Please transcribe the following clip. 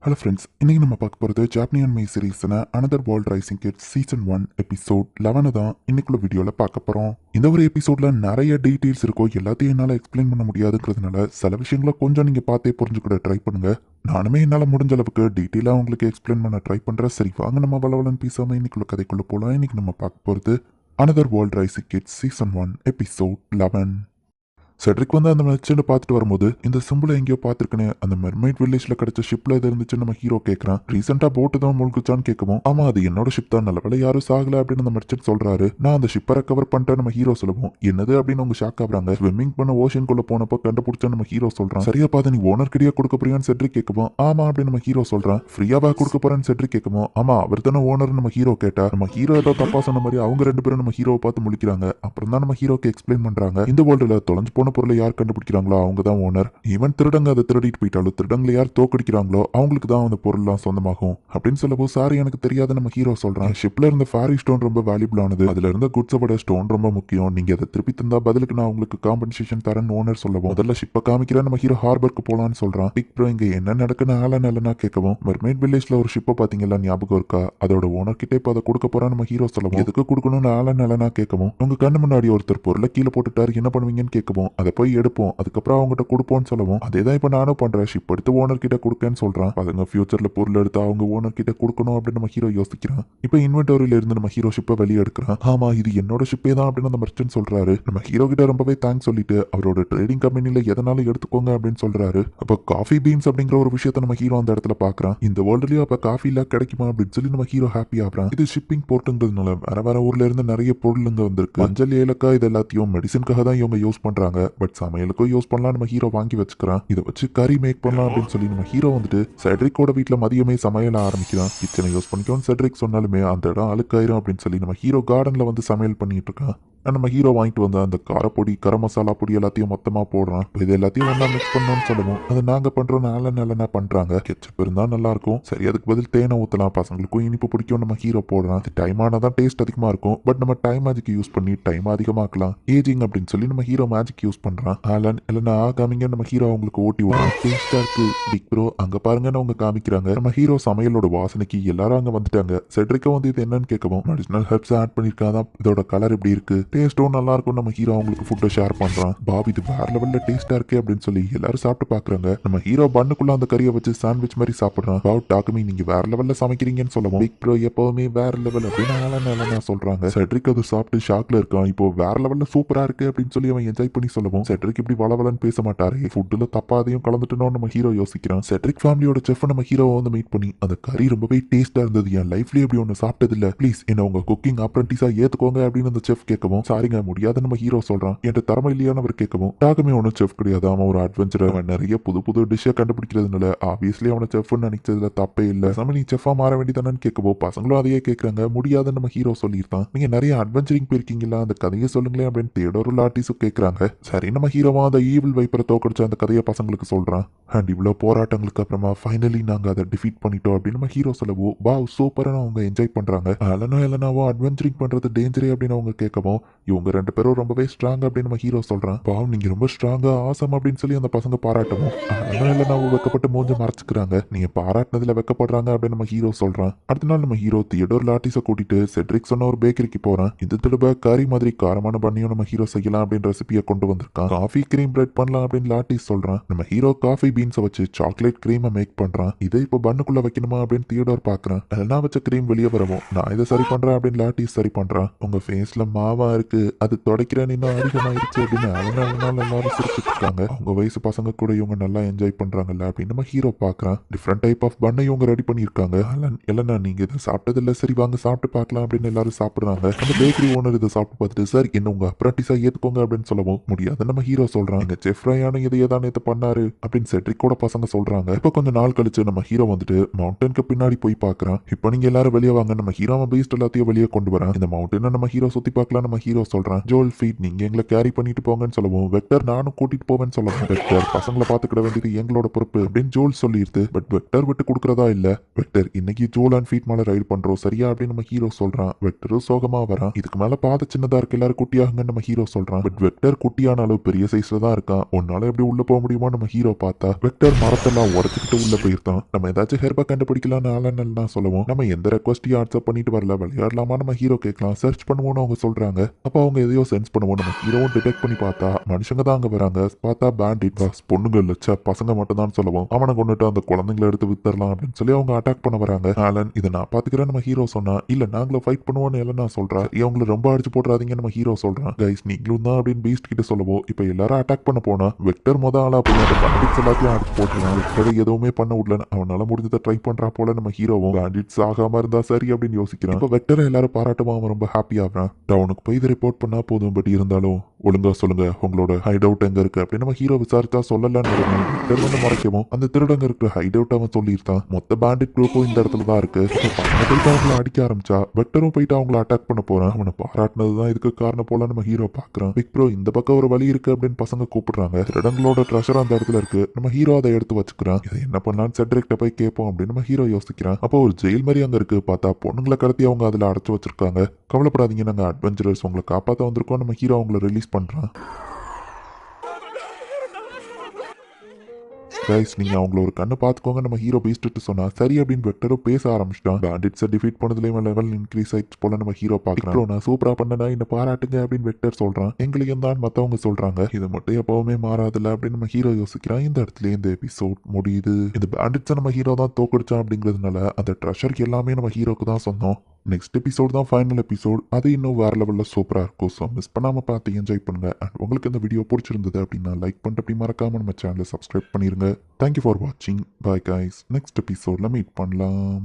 Hello friends, இன்னைக்கு நம்ம பார்க்க போகிறது ஜாப்பனியன் மை சீரீஸ்னா another world rising kid season 1 episode 11 தான் இன்னைக்குள்ள வீடியோவில் பார்க்க போகிறோம். இந்த ஒரு எபிசோடில் நிறைய டீட்டெயில்ஸ் இருக்கும். எல்லாத்தையும் என்னால் எக்ஸ்பிளைன் பண்ண முடியாதுங்கிறதுனால சில விஷயங்களை கொஞ்சம் நீங்கள் பார்த்தே புரிஞ்சுக்கிட ட்ரை பண்ணுங்க. நானுமே என்னால் முடிஞ்ச அளவுக்கு டீட்டெயிலாக உங்களுக்கு எக்ஸ்பிளைன் பண்ண ட்ரை பண்ணுறேன். சரி வாங்க நம்ம வளவலன்னு பேசாமல் இன்னைக்குள்ள கதைக்குள்ளே போகலாம். இன்னைக்கு நம்ம பார்க்க போகிறது another world rising kid season 1 episode 11. Cedric வந்து அந்த மெர்ச்சன்ட் பார்த்துட்டு வரும்போது இந்த சிம்பிளை எங்கேயோ பார்த்துருக்கேன், அந்த மெர்மைட் வில்லேஜ்ல கிடைச்ச ஷிப்ல இது இருந்துச்சு நம்ம ஹீரோ கேட்கறான். ரீசெண்டா போட்டு தான் முழுக்குச்சான்னு கேட்கவும், ஆமா அது என்னோட ஷிப் தான், நல்ல வேலை யாரும் சாகல அப்படின்னு அந்த மெர்ச்சன்ட் சொல்றாரு. நான் அந்த ஷிப்பை ரெக்கவர் பண்ணிட்டேன் நம்ம ஹீரோ சொல்லுவோம். என்னது அப்படின்னு அவங்க ஷாக் ஆகுறாங்க. ஸ்விம்மிங் பண்ண ஓஷனுக்குள்ள போனப்போ கண்டுபிடிச்சா நம்ம ஹீரோ சொல்றான். சரியா பார்த்து நீ ஓனர் கிட்டே கொடுக்க போறியான்னு செட்ரிக் கேட்கவும், ஆமா அப்படின்னு நம்ம ஹீரோ சொல்றான். ஃப்ரீயாவா கொடுக்க போறேன்னு செட்ரிக் கேட்கவும், ஆமா அவர் தானே ஓனர் நம்ம ஹீரோ கேட்டா. நம்ம ஹீரோ ஏதோ தப்பா சொன்ன மாதிரி அவங்க ரெண்டு பேரும் நம்ம ஹீரோவை பார்த்து முழிக்கிறாங்க. அப்புறம் தான் நம்ம ஹீரோக்கு எக்ஸ்பிளைன் பண்றாங்க, இந்த வேர்ல்டுல தொலைஞ்சு போன பொருளை யார் கண்டுபிடிக்கிறாங்களோ அவங்க தான் ஓனர். ஈவன் திருடங்க அதை திருடிட்டு போயிட்டாலும் திருடங்களை யார் தோக்கடிக்கிறாங்களோ அவங்களுக்கு தான் அந்த பொருள்லாம் சொந்தமாகும் அப்படின்னு சொல்லப்போ, சாரி எனக்கு தெரியாத நம்ம ஹீரோ சொல்றான். ஷிப்ல இருந்த ஃபேரி ஸ்டோன் ரொம்ப வேல்யூபிள் ஆனது, அதுல இருந்த குட்ஸோட ஸ்டோன் ரொம்ப முக்கியம், நீங்க அதை திருப்பி தந்தா பதிலுக்கு நான் உங்களுக்கு காம்பன்சேஷன் தரேன்னு ஓனர் சொல்லவும், முதல்ல ஷிப்பை காமிக்கிற நம்ம ஹீரோ ஹார்பருக்கு போலான்னு சொல்றான். பிக் ப்ரோ இங்க என்ன நடக்குன்னு ஆலன் இல்லைன்னா கேட்கவும், மெர்மைட் வில்லேஜ்ல ஒரு ஷிப்பை பாத்தீங்களா ஞாபகம் இருக்கா, அதோட ஓனர் கிட்டே இப்போ அதை கொடுக்க போறான் நம்ம ஹீரோ சொல்லவும், எதுக்கு கொடுக்கணும்னு ஆலன் இல்லைன்னா கேட்கவும், உங்க கண்ணு முன்னாடி ஒருத்தர் பொருளை கீழே போட்டுட்டாரு என்ன பண்ணுவீங்கன்னு கேட்கவும், அதை போய் எடுப்போம் அதுக்கப்புறம் அவங்ககிட்ட கொடுப்போம்னு சொல்லவும், அதே தான் இப்போ நானும் பண்றேன், ஷிப் எடுத்து ஓனர் கிட்ட கொடுக்கேன்னு சொல்றான். அதுங்க ஃபியூச்சர்ல பொருள் எடுத்து அவங்க ஓனர் கிட்ட கொடுக்கணும் அப்படின்னு நம்ம ஹீரோ யோசிக்கிறான். இப்போ இன்வென்டரியில இருந்து நம்ம ஹீரோ ஷிப்பை வெளியே எடுக்கிறான். ஆமா இது என்னோட ஷிப்பே தான் அப்படின்னு அந்த மர்ச்சன்ட் சொல்றாரு. நம்ம ஹீரோ கிட்ட ரொம்பவே தேங்க்ஸ் சொல்லிட்டு அவரோட ட்ரேடிங் கம்பெனில எதனாலும் எடுத்துக்கோங்க அப்படின்னு சொல்றாரு. அப்போ காஃபி பீன்ஸ் அப்படிங்கிற ஒரு விஷயத்த நம்ம ஹீரோ அந்த இடத்துல பாக்குறான். இந்த வேர்ல்டுலயும் அப்ப காஃபி எல்லாம் கிடைக்குமா அப்படின்னு சொல்லி நம்ம ஹீரோ ஹாப்பி ஆகுறான். இது ஷிப்பிங் போர்ட்டுங்கிறதுனால வேற வேற ஊர்ல இருந்து நிறைய பொருளுங்க வந்திருக்கு. மஞ்சள் ஏலக்காய் இது எல்லாத்தையும் மெடிசனுக்காக தான் இவங்க யூஸ் பண்றாங்க, பட் சமையலுக்கும் யூஸ் பண்ணலாம் நம்ம ஹீரோ வாங்கி வச்சுக்கிறான். இதை வச்சு கறி மேக் பண்ணலாம் அப்படின்னு சொல்லி நம்ம ஹீரோ வந்துட்டு செட்ரிக்கோட வீட்டுல மதியமே சமையல ஆரம்பிக்கிறான். கிச்சனை யூஸ் பண்ணிக்கோன்னு செட்ரிக் சொன்னாலுமே அந்த இடம் அழுக்காயிரும் அப்படின்னு சொல்லி நம்ம ஹீரோ கார்டன்ல வந்து சமையல் பண்ணிட்டு இருக்கான். நம்ம ஹீரோ வாங்கிட்டு வந்த அந்த காரப்பொடி கரம் மசாலா பொடி எல்லாத்தையும் மொத்தமா போடுறான். இது எல்லாத்தையும் ஒன்றா மிக்ஸ் பண்ணணும்னு சொல்லுவோம். அது நாங்க பண்றோம் நல்ல பண்றாங்க. கெச்சப் இருந்தா நல்லா இருக்கும், சரி அதுக்கு பதில் தேனை ஊற்றலாம், பசங்களுக்கும் இனிப்பு பிடிக்கும் நம்ம ஹீரோ போடுறான். அது டைம் ஆனாதான் டேஸ்ட் அதிகமா இருக்கும், பட் நம்ம டைம் மேஜிக் யூஸ் பண்ணி டைம் அதிகமாக்கலாம், ஏஜிங் அப்படின்னு சொல்லி நம்ம ஹீரோ மேஜிக் யூஸ் பண்றான். ஆலன் இல்லைன்னா காமிங்க நம்ம ஹீரோ அவங்களுக்கு ஓட்டி விடுறான். டேஸ்டா இருக்கு பிக் ப்ரோ அங்க பாருங்கன்னு அவங்க காமிக்கிறாங்க. நம்ம ஹீரோ சமையலோட வாசனைக்கு எல்லாரும் அங்க வந்துட்டாங்க. செட்ரிக்கா வந்து இது என்னன்னு கேட்கவும், அடிஷனல் ஹெர்ப்ஸ் ஆட் பண்ணிருக்காதான், இதோட கலர் எப்படி இருக்கு, டேஸ்ட்டும் நல்லா இருக்கும், நம்ம ஹீரோ அவங்களுக்கு ஃபுட்டை ஷேர் பண்றான். பாப் இது வேற லெவல்ல டேஸ்டா இருக்கே அப்படின்னு சொல்லி எல்லாரும் சாப்பிட்டு பாக்குறாங்க. நம்ம ஹீரோ பண்ணுக்குள்ள அந்த கறியை வச்சு சாண்ட்விச் மாதிரி சாப்பிடுறான். பாவ் டாக்குமி நீங்க வேற லெவல்ல சமைக்கிறீங்கன்னு சொல்லவும், பிக் ப்ரோ எப்பவுமே வேற லெவல் அப்படின்னு சொல்றாங்க. செட்ரிக் அது சாப்பிட்டு ஷாக்ல இருக்கான். இப்போ வேற லெவல்ல சூப்பரா இருக்கு அப்படின்னு சொல்லி அவன் என்ஜாய் பண்ணி சொல்லவும், செட்ரிக் இப்படி வளவலன்னு பேச மாட்டாரு, ஃபுட்டுல தப்பாதையும் கலந்துட்டோம் நம்ம ஹீரோ யோசிக்கிறான். செட்ரிக் ஃபேமிலியோட செஃப் நம்ம ஹீரோவை வந்து மீட் பண்ணி, அந்த கறி ரொம்பவே டேஸ்டா இருந்தது, என் லைஃப்லயே இப்படி ஒன்று சாப்பிட்டது இல்ல, ப்ளீஸ் என்ன உங்க குக்கிங் அப்ரண்டிஸா ஏத்துக்கோங்க அப்படின்னு அந்த செஃப் கேட்கவும், சாரிங்க முடியாத நம்ம ஹீரோ சொல்றான். என்கிட்ட திறமை இல்லையான்னு அவர் கேட்கவும், டாக்குமே ஒன்றும் செஃப் கிடையாது, அவன் ஒரு அட்வென்ச்சர், அவன் நிறைய புது புது டிஷ்ஷை கண்டுபிடிக்கிறதுனால ஆப்வியஸ்லி அவனை செஃப்னு நினைச்சதுல தப்பே இல்லை, நம்ம நீ செஃபா மாற வேண்டியதானு கேட்கவும் பசங்களும் அதையே கேட்கறாங்க. முடியாத நம்ம ஹீரோ சொல்லியிருந்தான். நீங்க நிறைய அட்வென்ச்சரிங் போயிருக்கீங்களா, அந்த கதையை சொல்லுங்களேன் அப்படின்னு தியோடோரும் லாட்டிஸும் கேட்கறாங்க. சரி நம்ம ஹீரோவா அந்த ஈவில் வைப்பரை தோக்கடிச்ச அந்த கதையை பசங்களுக்கு சொல்றான். அண்ட் இவ்வளோ போராட்டங்களுக்கு அப்புறமா ஃபைனலி நாங்க அதை டிஃபீட் பண்ணிட்டோம் அப்படின்னு நம்ம ஹீரோ சொல்லவும், வாவ் சூப்பரான அவங்க என்ஜாய் பண்றாங்க. இல்லைனாவோ அட்வென்ச்சரிங் பண்றது டேஞ்சரே அப்படின்னு அவங்க கேட்கவும், இவங்க ரெண்டு பேரும் ரொம்பவே ஸ்ட்ராங் அப்படின்னு நம்ம ஹீரோ சொல்றான். பாவம் நீங்க ரொம்ப ஸ்ட்ராங்கா ஆசம் அப்படின்னு சொல்லி அந்த பசங்க பாராட்டவும், இல்லைனா வெக்கப்பட்டு மூஞ்ச மறைச்சுக்கிறாங்க. நீங்க பாராட்டினதுல வெக்கப்படுறாங்க அப்படின்னு நம்ம ஹீரோ சொல்றான். அடுத்த நாள் நம்ம ஹீரோ தியோடோர் லாட்டிஸை கூட்டிட்டு செட்ரிக் சொன்ன ஒரு பேக்கரிக்கு போறான். இந்த தடவை கறி மாதிரி காரமான பண்ணியும் நம்ம ஹீரோ செய்யலாம் அப்படின்னு ரெசிபியை கொண்டு வந்திருக்கான். காஃபி கிரீம் பிரெட் பண்ணலாம் அப்படின்னு லாட்டிஸ் சொல்றான். நம்ம ஹீரோ காஃபி பீன்ஸை வச்சு சாக்லேட் கிரீமை மேக் பண்றான். இதை இப்போ பண்ணுக்குள்ள வைக்கணுமா அப்படின்னு தியோடோர் பாக்குறான். எல்லாம் வச்ச கிரீம் வெளியே வரவும், நான் இதை சரி பண்றேன் அப்படின்னு லாட்டிஸ் சரி பண்றான். உங்க ஃபேஸ்ல மாவா இருக்கு, அது துடைக்கிறேன் இன்னும் அதிகமாயிருச்சு அப்படின்னு எல்லாரும் சிரிச்சுட்டு இருக்காங்க. அவங்க வயசு பசங்க கூட இவங்க நல்லா என்ஜாய் பண்றாங்கல்ல அப்படின்னு நம்ம ஹீரோ பாக்குறான். டிஃப்ரெண்ட் டைப் ஆஃப் பண்ணை இவங்க ரெடி பண்ணியிருக்காங்க. இல்லைன்னா நீங்க இதை சாப்பிட்டது இல்லை, சரி வாங்க சாப்பிட்டு பார்க்கலாம் அப்படின்னு எல்லாரும் சாப்பிடுறாங்க. அந்த பேக்கரி ஓனர் இதை சாப்பிட்டு பார்த்துட்டு, சார் என்ன உங்க அப்ரண்டிஸா ஏத்துக்கோங்க அப்படின்னு சொல்லவும், முடியாது நம்ம ஹீரோ சொல்றான். எங்க செஃப் ரயானு இதையே தான் நேத்து பண்ணாரு அப்படின்னு செட்ரிக்கோட பசங்க சொல்றாங்க. இப்போ கொஞ்சம் நாள் கழிச்சு நம்ம ஹீரோ வந்துட்டு மவுண்டனுக்கு பின்னாடி போய் பாக்குறான். இப்போ நீங்க எல்லாரும் வெளியே வாங்க, நம்ம ஹீரோ பீஸ்ட் எல்லாத்தையும் வெளியே கொண்டு வரான். இந்த மவுண்டனை நம்ம ஹீரோ சுத்தி பார்க்கலாம் நம்ம ஹீரோ ஹீரோ சொல்றான். ஜோல் ஃபீட் நீங்க எங்களை கேரி பண்ணிட்டு போங்கன்னு சொல்லவும் வெக்டர் நானும் கூட்டிட்டு போவேன்னு சொல்லவும் வெக்டர் பசங்களை பாத்துக்கிட வேண்டியது எங்களோட பொறுப்பு அப்படின்னு ஜோல் சொல்லிடுது. பட் வெக்டர் விட்டு கொடுக்கறதா இல்ல. வெக்டர் இன்னைக்கு ஜோல் அண்ட் ஃபீட் மேல ரைடு பண்றோம் சரியா அப்படின்னு நம்ம ஹீரோ சொல்றான். வெக்டரும் சோகமா வரான். இதுக்கு மேல பாத சின்னதா இருக்கு எல்லாரும் குட்டியாகுங்கன்னு நம்ம ஹீரோ சொல்றான். பட் வெக்டர் குட்டியான அளவு பெரிய சைஸ்ல தான் இருக்கான். உன்னால எப்படி உள்ள போக முடியுமா நம்ம ஹீரோ பார்த்தா வெக்டர் மரத்தெல்லாம் உடச்சுக்கிட்டு உள்ள போயிருந்தான். நம்ம ஏதாச்சும் ஹெர்பா கண்டுபிடிக்கலாம்னு ஆலன் சொல்லவும் நம்ம எந்த ரெக்வஸ்டையும் ஆன்சர் பண்ணிட்டு வரல, விளையாடலாமா நம்ம ஹீரோ கேட்கலாம். சர்ச் பண்ணுவோம்னு அவங்க சொல்றாங்க. அப்ப அவங்க எதையோ சென்ஸ் பண்ணுவோம். நம்ம ஹீரோவும் டிடெக்ட் பண்ணி பார்த்தா மனுஷங்க தான் அங்க வராங்க. பார்த்தா பேண்டிட் பாஸ் பொண்ணுங்க இல்லச்ச பசங்க மட்டும் தான் சொல்லவும் அவனை கொண்டுட்டு அந்த குழந்தைங்களை எடுத்து வித்தரலாம் அப்படின்னு சொல்லி அவங்க அட்டாக் பண்ண வராங்க. ஆலன் இதை நான் பாத்துக்கிறேன் நம்ம ஹீரோ சொன்னா. இல்ல நாங்களும் ஃபைட் பண்ணுவோம்னு எல்லாம் நான் சொல்றேன். இவங்களை ரொம்ப அடிச்சு போடுறாதீங்க நம்ம ஹீரோ சொல்றான். கைஸ் நீங்களும் தான் அப்படின்னு பீஸ்ட் கிட்ட சொல்லவும் இப்ப எல்லாரும் அட்டாக் பண்ண போனா வெக்டர் ஆளா அப்படின்னு அந்த பேண்டிட்ஸ் எல்லாத்தையும் அடிச்சு போட்டுருவான். வெக்டர் எதுவுமே பண்ண விடல. அவனால முடிஞ்சதை ட்ரை பண்றா போல நம்ம ஹீரோவும் பேண்டிட்ஸ் ஆகாம இருந்தா சரி அப்படின்னு யோசிக்கிறான். இப்ப வெக்டர் எல்லாரும் பாராட்டுமா அவன் ரொம்ப ஹாப்பி ஆகிறான். டவுனுக்கு போய் இதை ரிப்போர்ட் பண்ணா போதும். பட் இருந்தாலும் ஒழுங்கா சொல்லுங்க உங்களோட ஹைட் அவுட் எங்க இருக்கு அப்படின்னு நம்ம ஹீரோ விசாரிச்சா சொல்லலன்னு மறைக்கவும் அந்த திருடங்க இருக்கிற ஹைட் அவுட் அவன் சொல்லியிருந்தான். மொத்த பேண்டிட் குரூப்பும் இந்த இடத்துல தான் இருக்கு. போயிட்டு அவங்கள அடிக்க ஆரம்பிச்சா வெக்டரும் போயிட்டு அவங்கள அட்டாக் பண்ண போறான். அவனை பாராட்டினதுதான் இதுக்கு காரணம் போல நம்ம ஹீரோ பாக்குறான். பிக் ப்ரோ இந்த பக்கம் ஒரு வழி இருக்கு அப்படின்னு பசங்க கூப்பிடுறாங்க. திருடங்களோட ட்ரெஷர் அந்த இடத்துல இருக்கு. நம்ம ஹீரோ அதை எடுத்து வச்சுக்கிறான். இதை என்ன பண்ணலான்னு செட்ரிக்ட போய் கேட்போம் அப்படின்னு நம்ம ஹீரோ யோசிக்கிறான். அப்போ ஒரு ஜெயில் மாதிரி அங்க இருக்கு. பார்த்தா பொண்ணுங்களை கடத்தி அவங்க அதுல அடைச்சு வச்சிருக்காங்க. கவலைப்படாதீங்க நாங்க அட்வென்ச்சரர்ஸ் உங்களை காப்பாற்ற வந்திருக்கோம். நம்ம ஹீரோ அவங்களை ரிலீஸ் பண்றான். கைஸ் நீங்க அவங்கள ஒரு கண்ணு பாத்துக்கோங்க நம்ம ஹீரோ பீஸ்ட் சொன்னா சரி அப்படின்னு வெக்டரும் பேச ஆரம்பிச்சிட்டான். பேண்டிட்ஸை டிஃபீட் பண்ணதுலயும் லெவல் இன்க்ரீஸ் ஆயிடுச்சு போல நம்ம ஹீரோ பாக்குறோம். நான் சூப்பரா பண்ணனா என்ன பாராட்டுங்க அப்படின்னு வெக்டர் சொல்றான். எங்களையும் தான் மத்தவங்க சொல்றாங்க. இது மட்டும் எப்பவுமே மாறாதுல அப்படின்னு நம்ம ஹீரோ யோசிக்கிறான். இந்த இடத்துல இந்த எபிசோட் முடியுது. இந்த பேண்டிட்ஸை நம்ம ஹீரோ தான் தோக்கடிச்சான் அப்படிங்கிறதுனால அந்த ட்ரெஷர் எல்லாமே நம்ம ஹீரோக்கு தான் சொந்தம். நெக்ஸ்ட் எபிசோட் தான் ஃபைனல் எபிசோட். அது இன்னும் வேற லெவலில் சூப்பராக இருக்கும். ஸோ மிஸ் பண்ணாமல் பார்த்து என்ஜாய் பண்ணுங்க. அண்ட் உங்களுக்கு இந்த வீடியோ பிடிச்சிருந்தது அப்படின்னா லைக் பண்ணிட்டு அப்படி மறக்காம நம்ம சேனலை சப்ஸ்கிரைப் பண்ணிருங்க. தேங்க்யூ ஃபார் வாட்சிங். Bye guys. நெக்ஸ்ட் எபிசோடில் மீட் பண்ணலாம்.